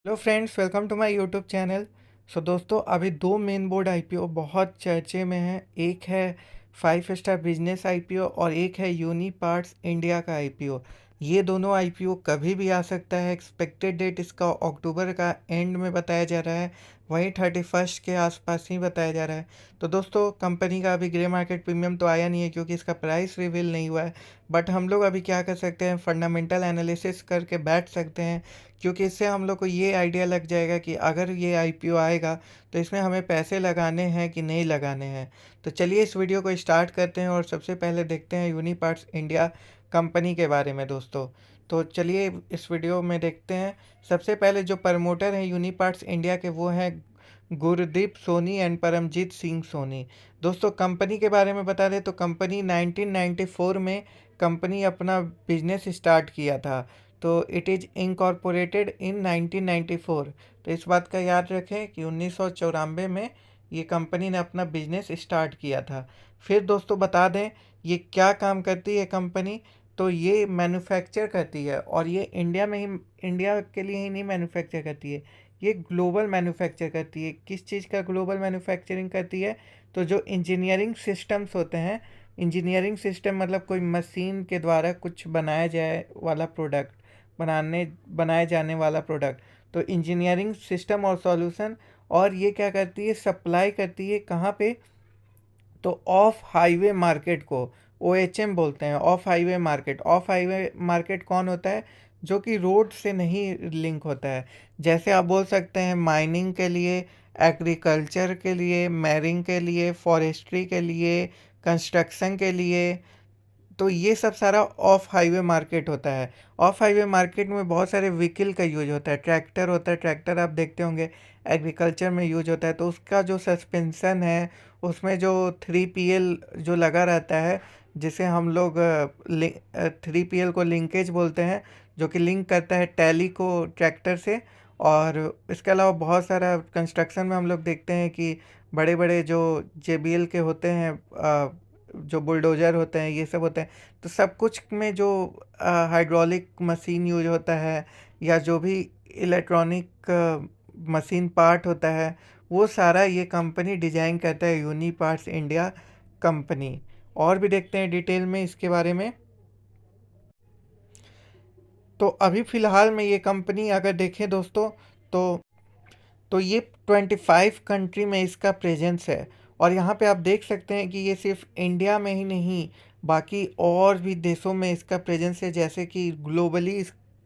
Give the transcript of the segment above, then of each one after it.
Hello friends, welcome to my YouTube channel. So दोस्तों, अभी दो मेन बोर्ड आईपीओ बहुत चर्चे में हैं। एक है 5 स्टार बिजनेस आईपीओ और एक है यूनी पार्ट्स इंडिया का आईपीओ। ये दोनों आईपीओ कभी भी आ सकता है। एक्सपेक्टेड डेट इसका अक्टूबर का एंड में बताया जा रहा है, वहीं 31 के आसपास ही बताया जा रहा है। तो दोस्तों, कंपनी का अभी ग्रे मार्केट प्रीमियम तो आया नहीं है क्योंकि इसका प्राइस रिवील नहीं हुआ है। बट हम लोग अभी क्या कर सकते हैं, फंडामेंटल एनालिसिस करके बैठ सकते हैं, क्योंकि इससे हम लोग को ये आइडिया लग जाएगा कि अगर ये आईपीओ आएगा तो इसमें हमें पैसे लगाने हैं कि नहीं लगाने हैं। तो चलिए इस वीडियो को स्टार्ट करते हैं और सबसे पहले देखते हैं यूनिपार्ट्स इंडिया कंपनी के बारे में दोस्तों। तो चलिए इस वीडियो में देखते हैं। सबसे पहले जो प्रमोटर हैं यूनिपार्ट्स इंडिया के, वो हैं गुरदीप सोनी एंड परमजीत सिंह सोनी। दोस्तों, कंपनी के बारे में बता दें तो कंपनी 1994 में कंपनी अपना बिजनेस स्टार्ट किया था। तो इट इज़ इनकॉर्पोरेटेड इन 1994। तो इस बात का याद रखें कि 1994 में ये कंपनी ने अपना बिजनेस स्टार्ट किया था। फिर दोस्तों बता दें ये क्या काम करती है कंपनी। तो ये मैन्युफैक्चर करती है, और ये इंडिया के लिए ही नहीं मैन्युफैक्चर करती है, ये ग्लोबल मैन्युफैक्चर करती है। किस चीज़ का ग्लोबल मैन्युफैक्चरिंग करती है? तो जो इंजीनियरिंग सिस्टम्स होते हैं, इंजीनियरिंग सिस्टम मतलब कोई मशीन के द्वारा कुछ बनाया जाए वाला प्रोडक्ट, बनाए जाने वाला प्रोडक्ट। तो इंजीनियरिंग सिस्टम और सॉल्यूशन। और ये क्या करती है, सप्लाई करती है कहाँ पे? तो ऑफ हाईवे मार्केट को OHM बोलते हैं, of highway market. Of highway market कौन होता है? जो कि रोड से नहीं लिंक होता है। जैसे आप बोल सकते हैं माइनिंग के लिए, एग्रीकल्चर के लिए, मैरिंग के लिए, फॉरेस्ट्री के लिए, कंस्ट्रक्शन के लिए। तो ये सब सारा ऑफ हाईवे मार्केट होता है। ऑफ हाईवे मार्केट में बहुत सारे व्हीकल का यूज होता है। ट्रैक्टर होता है, ट्रैक्टर आप देखते होंगे एग्रीकल्चर में यूज होता है। तो उसका जो सस्पेंसन है, उसमें जो 3PL जो लगा रहता है, जिसे हम लोग 3PL को लिंकेज बोलते हैं, जो कि लिंक करता है टैली को ट्रैक्टर से। और इसके अलावा बहुत सारा कंस्ट्रक्शन में हम लोग देखते हैं कि बड़े बड़े जो JBL के होते हैं, जो बुलडोज़र होते हैं, ये सब होते हैं। तो सब कुछ में जो हाइड्रोलिक मशीन यूज होता है, या जो भी इलेक्ट्रॉनिक मशीन पार्ट होता है, वो सारा ये कंपनी डिजाइन करता है, यूनी पार्ट्स इंडिया कंपनी। और भी देखते हैं डिटेल में इसके बारे में। तो अभी फ़िलहाल में ये कंपनी अगर देखें दोस्तों, तो ये 25 कंट्री में इसका प्रेजेंस है। और यहाँ पे आप देख सकते हैं कि ये सिर्फ इंडिया में ही नहीं, बाकी और भी देशों में इसका प्रेजेंस है। जैसे कि ग्लोबली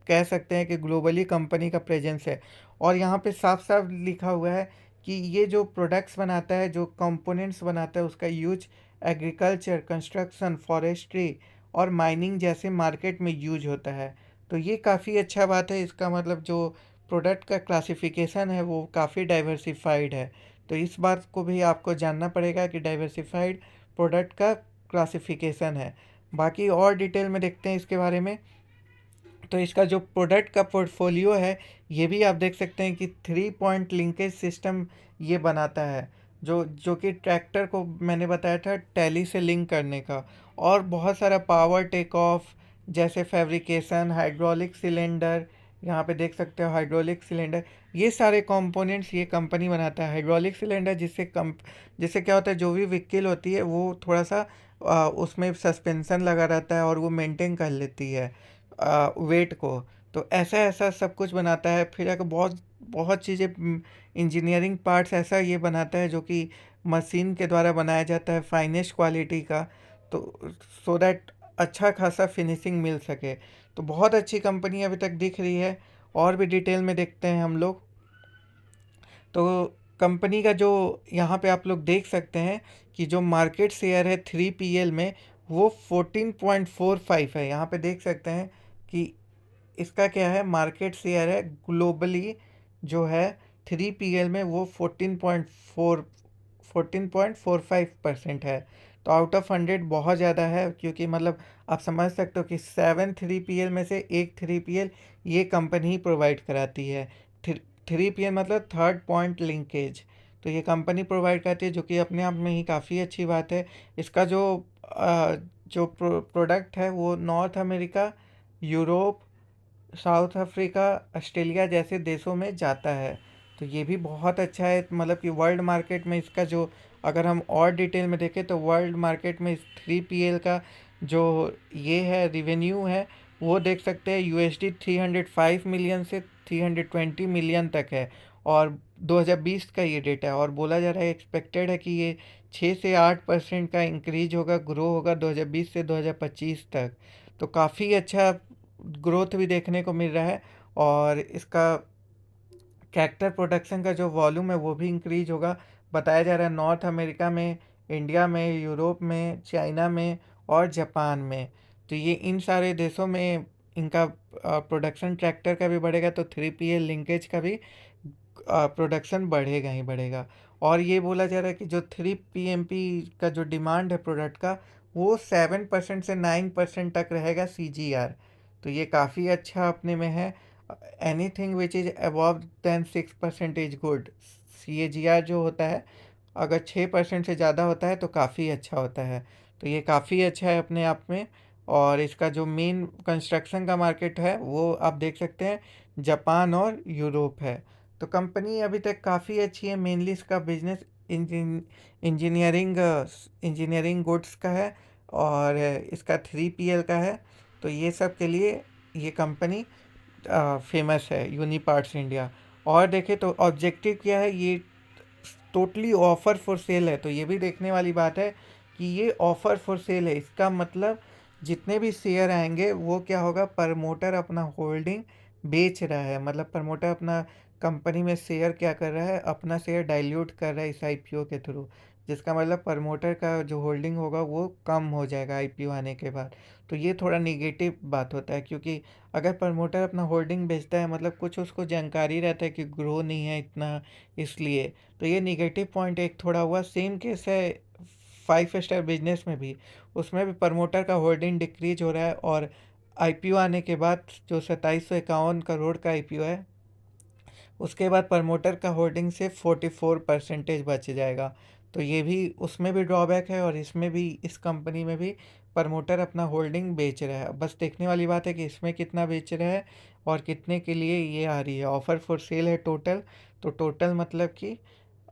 कह सकते हैं कि ग्लोबली कंपनी का प्रेजेंस है। और यहाँ पे साफ साफ लिखा हुआ है कि ये जो प्रोडक्ट्स बनाता है, जो कंपोनेंट्स बनाता है, उसका यूज एग्रीकल्चर, कंस्ट्रक्शन, फॉरेस्ट्री और माइनिंग जैसे मार्केट में यूज होता है। तो ये काफ़ी अच्छा बात है। इसका मतलब जो प्रोडक्ट का क्लासिफिकेशन है वो काफ़ी डाइवर्सिफाइड है। तो इस बात को भी आपको जानना पड़ेगा कि डाइवर्सिफाइड प्रोडक्ट का क्लासिफिकेशन है। बाकी और डिटेल में देखते हैं इसके बारे में। तो इसका जो प्रोडक्ट का पोर्टफोलियो है, ये भी आप देख सकते हैं कि 3 पॉइंट लिंकेज सिस्टम ये बनाता है, जो कि ट्रैक्टर को मैंने बताया था टैली से लिंक करने का। और बहुत सारा पावर टेक ऑफ, जैसे फैब्रिकेशन, हाइड्रोलिक सिलेंडर, यहाँ पे देख सकते हो हाइड्रोलिक सिलेंडर, ये सारे कंपोनेंट्स ये कंपनी बनाता है। हाइड्रोलिक सिलेंडर जिससे क्या होता है, जो भी व्हीकल होती है वो थोड़ा सा उसमें सस्पेंसन लगा रहता है और वो मेंटेन कर लेती है वेट को। तो ऐसा ऐसा सब कुछ बनाता है। फिर अगर बहुत बहुत चीज़ें, इंजीनियरिंग पार्ट्स ऐसा ये बनाता है जो कि मशीन के द्वारा बनाया जाता है, फाइनेस्ट क्वालिटी का। तो सो दैट अच्छा खासा फिनिशिंग मिल सके। तो बहुत अच्छी कंपनी अभी तक दिख रही है। और भी डिटेल में देखते हैं हम लोग। तो कंपनी का जो यहाँ पे आप लोग देख सकते हैं कि जो मार्केट शेयर है 3PL में, वो 14.45 है। यहाँ पे देख सकते हैं कि इसका क्या है, मार्केट शेयर है ग्लोबली जो है 3PL में, वो 14.45% है। तो आउट ऑफ 100 बहुत ज़्यादा है, क्योंकि मतलब आप समझ सकते हो कि 7 3PL में से एक 3PL ये कंपनी ही प्रोवाइड कराती है। 3PL मतलब थर्ड पॉइंट लिंकेज। तो ये कंपनी प्रोवाइड करती है, जो कि अपने आप में ही काफ़ी अच्छी बात है। इसका जो प्रोडक्ट है वो north America, Europe, south Africa, Australia जैसे देशों में जाता है। तो ये भी बहुत अच्छा है, मतलब कि वर्ल्ड मार्केट में इसका जो, अगर हम और डिटेल में देखें तो वर्ल्ड मार्केट में इस 3PL का जो ये है रिवेन्यू है, वो देख सकते हैं USD 305 मिलियन से 320 मिलियन तक है। और 2020 का ये डेटा है, और बोला जा रहा है, एक्सपेक्टेड है कि ये 6 से 8% का इंक्रीज होगा, ग्रो होगा 2020 से 2025 तक। तो काफ़ी अच्छा ग्रोथ भी देखने को मिल रहा है। और इसका कैरेक्टर प्रोडक्शन का जो वॉल्यूम है वो भी इंक्रीज होगा। बताया जा रहा है नॉर्थ अमेरिका में, इंडिया में, यूरोप में, चाइना में और जापान में। तो ये इन सारे देशों में इनका प्रोडक्शन ट्रैक्टर का भी बढ़ेगा, तो 3PL लिंकेज का भी प्रोडक्शन बढ़ेगा ही बढ़ेगा। और ये बोला जा रहा है कि जो 3PMP का जो डिमांड है प्रोडक्ट का, वो 7% से 9% तक रहेगा CGR। तो ये काफ़ी अच्छा अपने में है। Anything which is above than 6% is good. CAGR जो होता है, अगर 6% से ज़्यादा होता है तो काफ़ी अच्छा होता है। तो ये काफ़ी अच्छा है अपने आप में। और इसका जो मेन कंस्ट्रक्शन का मार्केट है वो आप देख सकते हैं, जापान और यूरोप है। तो कंपनी अभी तक काफ़ी अच्छी है। मेनली इसका बिजनेस इंजीनियरिंग इंजीनियरिंग गुड्स का है, और इसका 3PL का है। तो ये सब के लिए ये कंपनी फेमस है, यूनिपार्ट्स इंडिया। और देखें तो ऑब्जेक्टिव क्या है, ये टोटली ऑफ़र फॉर सेल है। तो ये भी देखने वाली बात है कि ये ऑफ़र फॉर सेल है, इसका मतलब जितने भी शेयर आएंगे वो क्या होगा, प्रमोटर अपना होल्डिंग बेच रहा है। मतलब प्रमोटर अपना कंपनी में शेयर क्या कर रहा है, अपना शेयर डाइल्यूट कर रहा है इस IPO के थ्रू। जिसका मतलब प्रमोटर का जो होल्डिंग होगा वो कम हो जाएगा IPO आने के बाद। तो ये थोड़ा निगेटिव बात होता है, क्योंकि अगर प्रमोटर अपना होल्डिंग बेचता है, मतलब कुछ उसको जानकारी रहता है कि ग्रो नहीं है इतना, इसलिए। तो ये निगेटिव पॉइंट एक थोड़ा हुआ। सेम केस है 5 स्टार बिजनेस में भी, उसमें भी प्रमोटर का होल्डिंग डिक्रीज हो रहा है। और IPO आने के बाद जो 2751 करोड़ का IPO है, उसके बाद प्रमोटर का होल्डिंग से 44% बच जाएगा। तो ये भी, उसमें भी ड्रॉबैक है, और इसमें भी, इस कंपनी में भी प्रमोटर अपना होल्डिंग बेच रहा है। बस देखने वाली बात है कि इसमें कितना बेच रहा है और कितने के लिए ये आ रही है। ऑफ़र फॉर सेल है टोटल। तो टोटल मतलब कि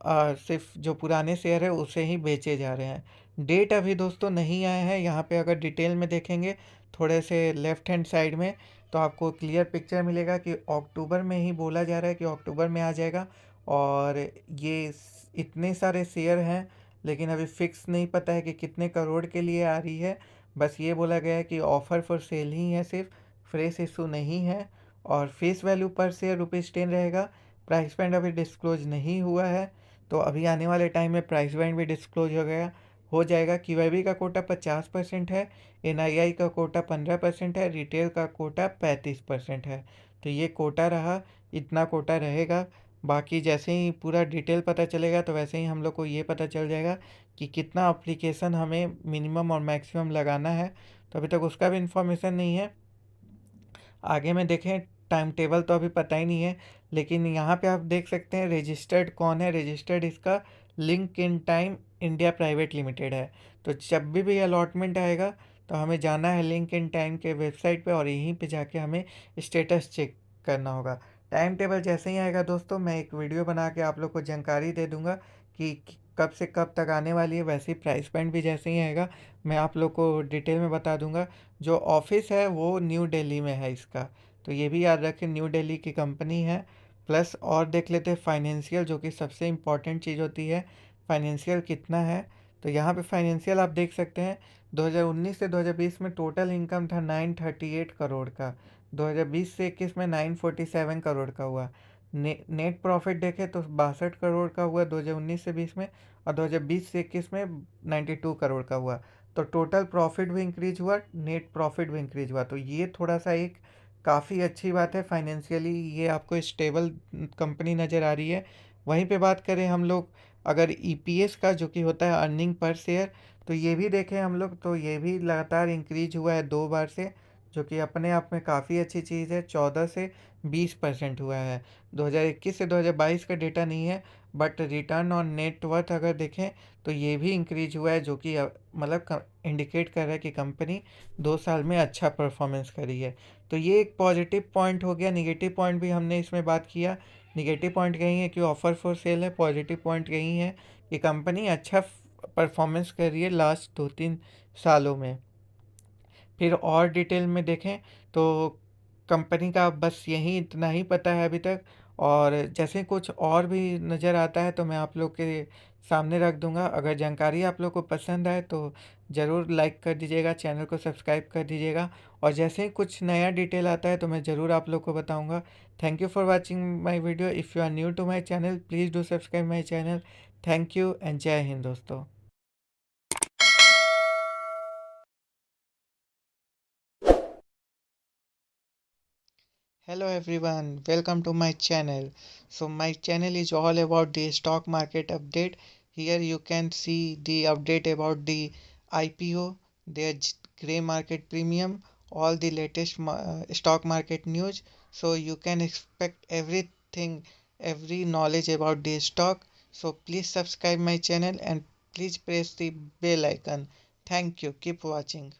सिर्फ जो पुराने शेयर है उसे ही बेचे जा रहे हैं। डेट अभी दोस्तों नहीं आया है। यहाँ पे अगर डिटेल में देखेंगे थोड़े से लेफ्ट हैंड साइड में, तो आपको क्लियर पिक्चर मिलेगा कि अक्टूबर में ही बोला जा रहा है कि अक्टूबर में आ जाएगा। और ये इतने सारे शेयर हैं, लेकिन अभी फिक्स नहीं पता है कि कितने करोड़ के लिए आ रही है। बस ये बोला गया है कि ऑफ़र फॉर सेल ही है सिर्फ, फ्रेश इशू नहीं है। और फेस वैल्यू पर शेयर ₹10 रहेगा। प्राइस बैंड अभी डिस्क्लोज नहीं हुआ है। तो अभी आने वाले टाइम में प्राइस बैंड भी डिस्क्लोज हो जाएगा। QIB का कोटा 50% है, NII का कोटा 15% है, रिटेल का कोटा 35% है। तो ये कोटा रहा, इतना कोटा रहेगा। बाकी जैसे ही पूरा डिटेल पता चलेगा तो वैसे ही हम लोग को ये पता चल जाएगा कि कितना एप्लीकेशन हमें मिनिमम और मैक्सिमम लगाना है। तो अभी तक उसका भी इंफॉर्मेशन नहीं है। आगे में देखें, टाइम टेबल तो अभी पता ही नहीं है। लेकिन यहाँ पे आप देख सकते हैं रजिस्टर्ड कौन है। रजिस्टर्ड इसका link in time India private limited है। तो जब भी अलॉटमेंट आएगा तो हमें जाना है लिंक इन टाइम के वेबसाइट पे, और यहीं पे जाके हमें स्टेटस चेक करना होगा। टाइम टेबल जैसे ही आएगा दोस्तों, मैं एक वीडियो बना के आप लोग को जानकारी दे दूंगा कि कब से कब तक आने वाली है। वैसे ही प्राइस पॉइंट भी जैसे ही आएगा मैं आप लोग को डिटेल में बता दूंगा। जो ऑफिस है वो न्यू दिल्ली में है इसका। तो ये भी याद रखें, न्यू दिल्ली की कंपनी है। प्लस और देख लेते हैं फाइनेंशियल, जो कि सबसे इम्पॉर्टेंट चीज़ होती है। फाइनेंशियल कितना है, तो यहाँ पे फाइनेंशियल आप देख सकते हैं। 2019 से 2020 में टोटल इनकम था 938 करोड़ का। 2020 से 21 में 947 करोड़ का हुआ। नेट प्रॉफिट देखें तो 62 करोड़ का हुआ 2019 से 20 में। और 2020 से 21 में 92 करोड़ का हुआ। तो टोटल प्रॉफिट भी इंक्रीज हुआ, नेट प्रॉफिट भी इंक्रीज हुआ। तो ये थोड़ा सा एक काफ़ी अच्छी बात है। फाइनेंशियली ये आपको स्टेबल कंपनी नज़र आ रही है। वहीं पे बात करें हम लोग अगर EPS का, जो कि होता है अर्निंग पर शेयर, तो ये भी देखें हम लोग, तो ये भी लगातार इंक्रीज हुआ है 2 बार से, जो कि अपने आप में काफ़ी अच्छी चीज़ है। 14 से 20% हुआ है। 2021 से 2022 का डेटा नहीं है। But return on net worth अगर देखें तो ये भी इंक्रीज हुआ है, जो कि मतलब इंडिकेट कर रहा है कि कंपनी 2 साल में अच्छा परफॉर्मेंस करी है। तो ये एक पॉजिटिव पॉइंट हो गया। निगेटिव पॉइंट भी हमने इसमें बात किया। निगेटिव पॉइंट यही है कि ऑफ़र फॉर सेल है। पॉजिटिव पॉइंट यही है कि कंपनी अच्छा परफॉर्मेंस कर रही है लास्ट 2-3 सालों में। फिर और डिटेल में देखें तो कंपनी का बस यही इतना ही पता है अभी तक। और जैसे कुछ और भी नज़र आता है तो मैं आप लोग के सामने रख दूंगा। अगर जानकारी आप लोग को पसंद आए तो ज़रूर लाइक कर दीजिएगा, चैनल को सब्सक्राइब कर दीजिएगा। और जैसे ही कुछ नया डिटेल आता है तो मैं ज़रूर आप लोग को बताऊंगा। Thank you for watching my video. If you are new to my channel please do subscribe my channel. Thank you and जय हिंद दोस्तों। Hello everyone, welcome to my channel. So my channel is all about the stock market update. Here you can see the update about the IPO, their grey market premium, all the latest stock market news. So you can expect everything, every knowledge about the stock. So please subscribe my channel and please press the bell icon. Thank you. Keep watching.